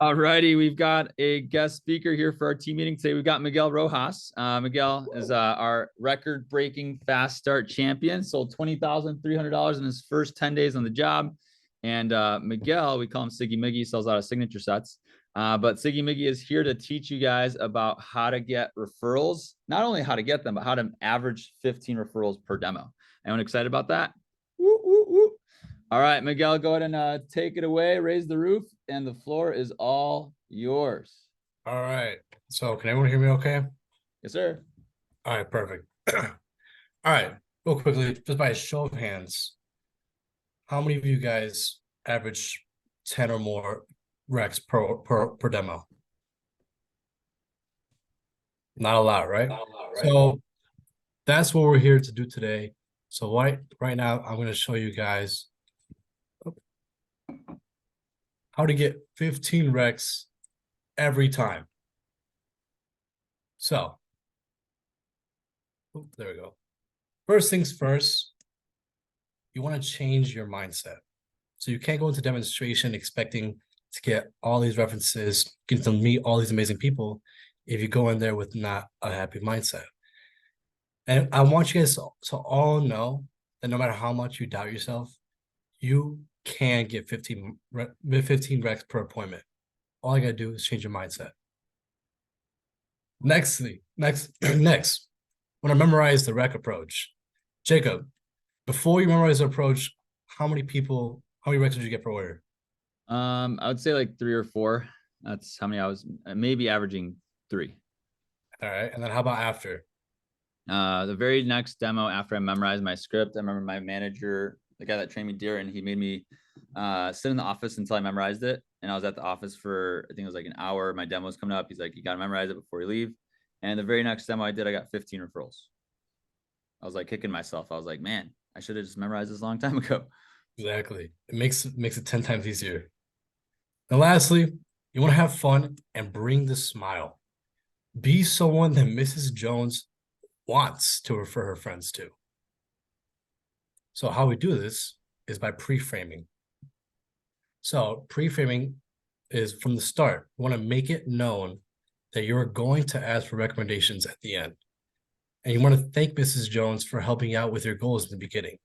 All righty, we've got a guest speaker here for our team meeting today. We've got Miguel Rojas. Miguel is our record-breaking fast start champion. Sold $20,300 in his first 10 days on the job. And Miguel, we call him Siggy Miggy, sells a lot of signature sets. But Siggy Miggy is here to teach you guys about how to get referrals. Not only how to get them, but how to average 15 referrals per demo. Anyone excited about that? Woo, woo, woo. All right, Miguel, go ahead and take it away, raise the roof, and the floor is all yours. All right. So can everyone hear me okay? Yes, sir. All right, perfect. All right, real quickly, just by a show of hands, how many of you guys average 10 or more recs per demo? Not a lot, right? So that's what we're here to do today. So right now, I'm going to show you guys how to get 15 recs every time. So, there we go. First things first, you want to change your mindset. So you can't go into demonstration expecting to get all these references, get to meet all these amazing people if you go in there with not a happy mindset. And I want you guys to all know that no matter how much you doubt yourself, you can get 15 recs per appointment. All you got to do is change your mindset. Next, when I memorize the rec approach, Jacob, before you memorize the approach, how many recs did you get per order? I would say like 3 or 4. That's how many I was maybe averaging 3. All right. And then how about after? The very next demo after I memorized my script, I remember my manager, the guy that trained me deer, and he made me sit in the office until I memorized it. And I was at the office for, I think it was like an hour. My demo was coming up. He's like, you got to memorize it before you leave. And the very next demo I did, I got 15 referrals. I was like kicking myself. I was like, man, I should have just memorized this a long time ago. Exactly. It makes it 10 times easier. And lastly, you want to have fun and bring the smile. Be someone that Mrs. Jones wants to refer her friends to. So how we do this is by pre-framing. So pre-framing is from the start. You want to make it known that you're going to ask for recommendations at the end. And you want to thank Mrs. Jones for helping you out with your goals in the beginning.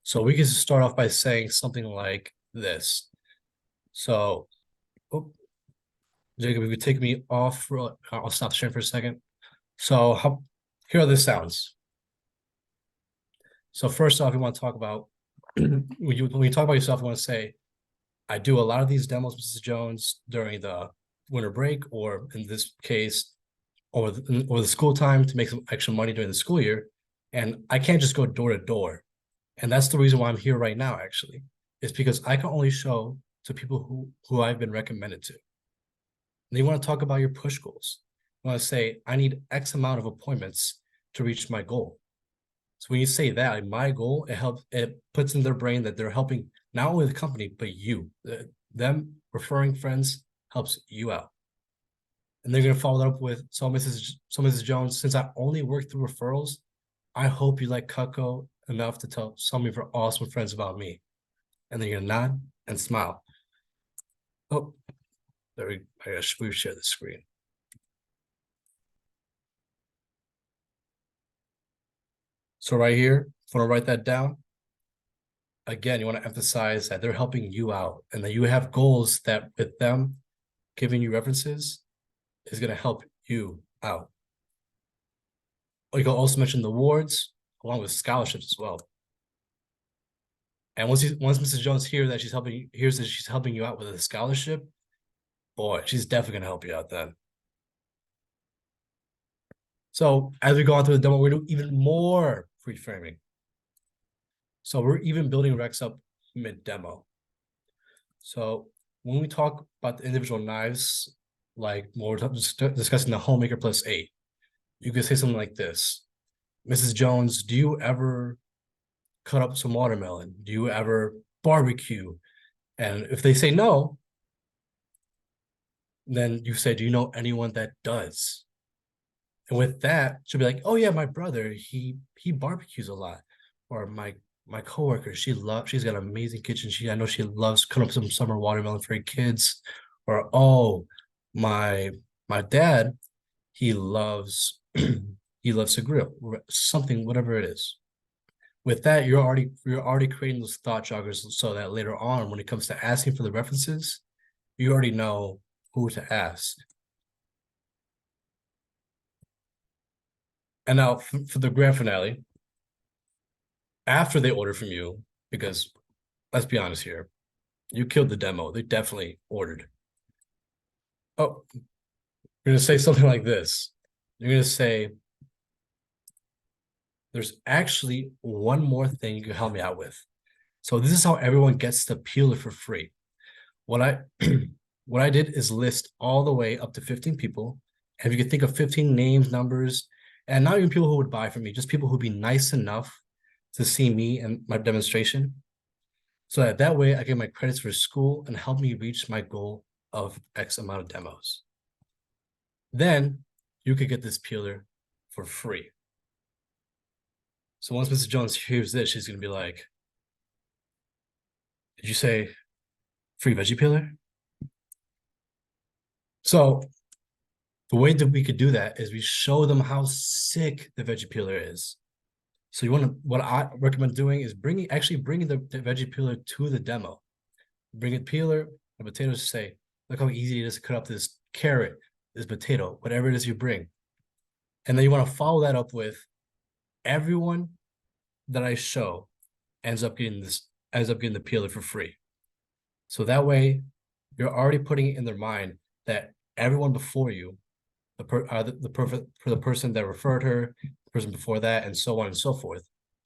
So we can start off by saying something like this. So, Jacob, if you take me off, I'll stop sharing for a second. So here are the sounds. So first off, you want to talk about, when you talk about yourself, you want to say, I do a lot of these demos, Mrs. Jones, during the winter break, or in this case, or the school time to make some extra money during the school year. And I can't just go door to door. And that's the reason why I'm here right now, actually. It's because I can only show to people who I've been recommended to. And you want to talk about your push goals. You want to say, I need X amount of appointments to reach my goal. So when you say that, like, my goal, it puts in their brain that they're helping not only the company, but you. Them referring friends helps you out. And they're going to follow up with, so Mrs. Jones, since I only work through referrals, I hope you like Cutco enough to tell some of your awesome friends about me. And then you're going to nod and smile. Oh, I guess we've shared the screen. So right here, if you want to write that down, again, you want to emphasize that they're helping you out and that you have goals that with them giving you references is going to help you out. Or you can also mention the awards along with scholarships as well. And once Mrs. Jones hears that she's helping you out with a scholarship, boy, she's definitely gonna help you out then. So as we go on through the demo, we're doing even more pre-framing. So we're even building Rex up mid-demo. So when we talk about the individual knives, like more discussing the homemaker plus 8, you could say something like this. Mrs. Jones, do you ever cut up some watermelon? Do you ever barbecue? And if they say no, then you say, do you know anyone that does? And with that, she'll be like, oh yeah, my brother, he barbecues a lot. Or my coworker, she's got an amazing kitchen. I know she loves cutting up some summer watermelon for her kids. Or, oh, my dad, he loves he loves to grill, something, whatever it is. With that, you're already creating those thought joggers so that later on, when it comes to asking for the references, you already know who to ask. And now for the grand finale, after they order from you, because let's be honest here, you killed the demo. They definitely ordered. Oh, you're gonna say something like this. You're gonna say, there's actually one more thing you can help me out with. So this is how everyone gets the peeler for free. What I what I did is list all the way up to 15 people. And if you could think of 15 names, numbers, and not even people who would buy from me, just people who'd be nice enough to see me and my demonstration. So that way I get my credits for school and help me reach my goal of X amount of demos. Then you could get this peeler for free. So once Mrs. Jones hears this, she's gonna be like, did you say free veggie peeler? So the way that we could do that is we show them how sick the veggie peeler is. So what I recommend doing is bringing the veggie peeler to the demo. Bring a peeler, the potatoes, say, look how easy it is to cut up this carrot, this potato, whatever it is you bring. And then you want to follow that up with everyone that I show ends up getting the peeler for free. So that way you're already putting it in their mind that everyone before you, the person that referred her, the person before that, and so on and so forth,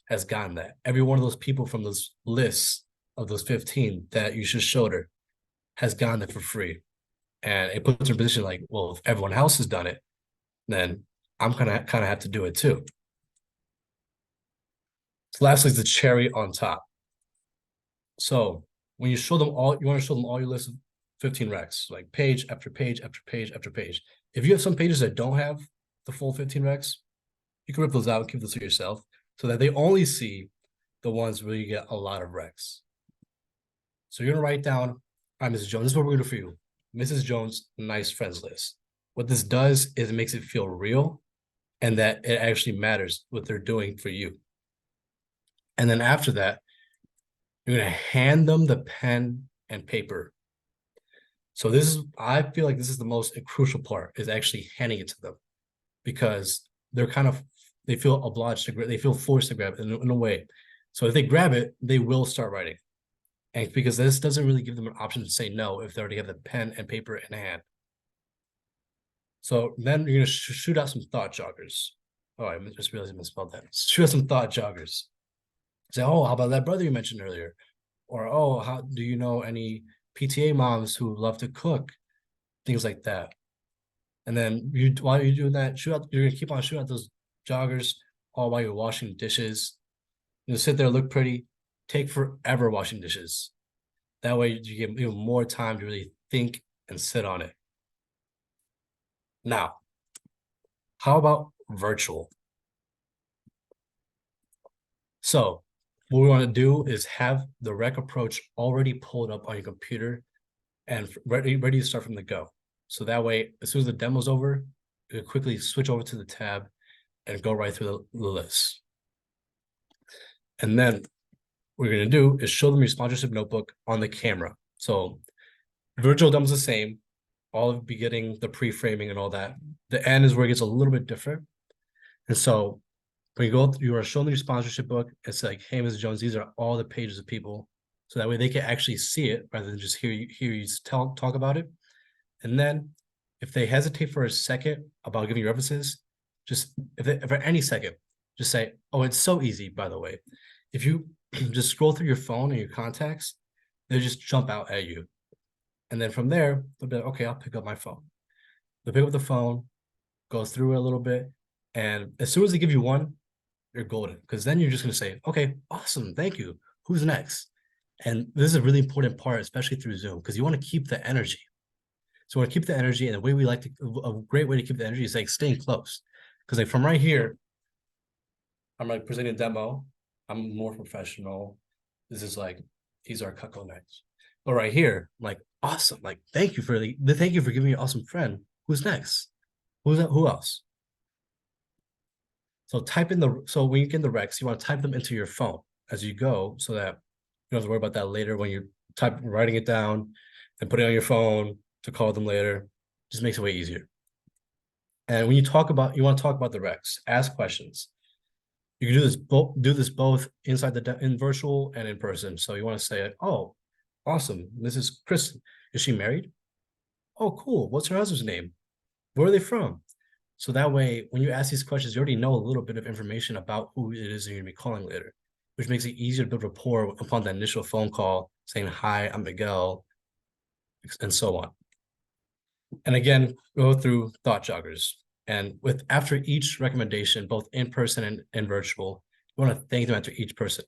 has gotten that. Every one of those people from those lists of those 15 that you just showed her has gotten it for free. And it puts her in a position like, well, if everyone else has done it, then I'm gonna kind of have to do it too. So lastly is the cherry on top. So when you show them all, you want to show them all your list of 15 recs, like page after page after page after page. If you have some pages that don't have the full 15 recs, you can rip those out and keep those to yourself so that they only see the ones where you get a lot of recs. So you're gonna write down, all right, Mrs. Jones, this is what we're gonna do for you. Mrs. Jones, nice friends list. What this does is it makes it feel real and that it actually matters what they're doing for you. And then after that, you're gonna hand them the pen and paper. So I feel like this is the most crucial part, is actually handing it to them, because they feel obliged to grab, they feel forced to grab it in a way. So if they grab it, they will start writing. And because this doesn't really give them an option to say no if they already have the pen and paper in hand. So then you're gonna shoot out some thought joggers. Oh, I just realized I misspelled that. Shoot out some thought joggers. Say, oh, how about that brother you mentioned earlier? Or, oh, how do you know any PTA moms who love to cook? Things like that. And then while you're doing that, you're gonna keep on shooting out those joggers all while you're washing dishes. You sit there, look pretty, take forever washing dishes. That way you get even more time to really think and sit on it. Now, how about virtual? So what we want to do is have the rec approach already pulled up on your computer and ready to start from the go. So that way, as soon as the demo's over, you can quickly switch over to the tab and go right through the list. And then what we're going to do is show them your sponsorship notebook on the camera. So virtual demo's the same, all of be getting the pre-framing and all that. The end is where it gets a little bit different. And so when you are showing them your sponsorship book, it's like, hey, Ms. Jones, these are all the pages of people. So that way they can actually see it rather than just hear you talk about it. And then if they hesitate for a second about giving you references, just if for any second, just say, oh, it's so easy, by the way. If you just scroll through your phone and your contacts, they'll just jump out at you. And then from there, they'll be like, okay, I'll pick up my phone. They'll pick up the phone, go through it a little bit. And as soon as they give you one, you're golden. Because then you're just going to say, okay, awesome, thank you. Who's next? And this is a really important part, especially through Zoom, because you want to keep the energy. So we want to keep the energy, and the way a great way to keep the energy is like staying close. Because like from right here, I'm like presenting a demo. I'm more professional. This is like, these are Cucko nights. But right here, like Awesome. Like, thank you for giving me an awesome friend. Who's next? Who else? So when you get the recs, you want to type them into your phone as you go so that you don't have to worry about that later when you're writing it down and putting it on your phone to call them later. Just makes it way easier. And when you want to talk about the recs, ask questions. You can do this both in virtual and in person. So you want to say, oh, awesome. This is Kristen. Is she married? Oh, cool. What's her husband's name? Where are they from? So that way, when you ask these questions, you already know a little bit of information about who it is you're going to be calling later, which makes it easier to build rapport upon that initial phone call saying, hi, I'm Miguel, and so on. And again, go through thought joggers. And after each recommendation, both in person and virtual, you want to thank them after each person.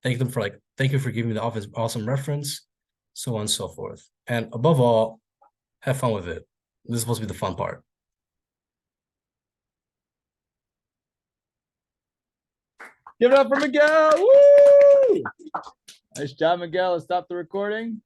Thank them for thank you for giving me the awesome reference, so on and so forth. And above all, have fun with it. This is supposed to be the fun part. Give it up for Miguel. Woo! Nice job, Miguel. Let's stop the recording.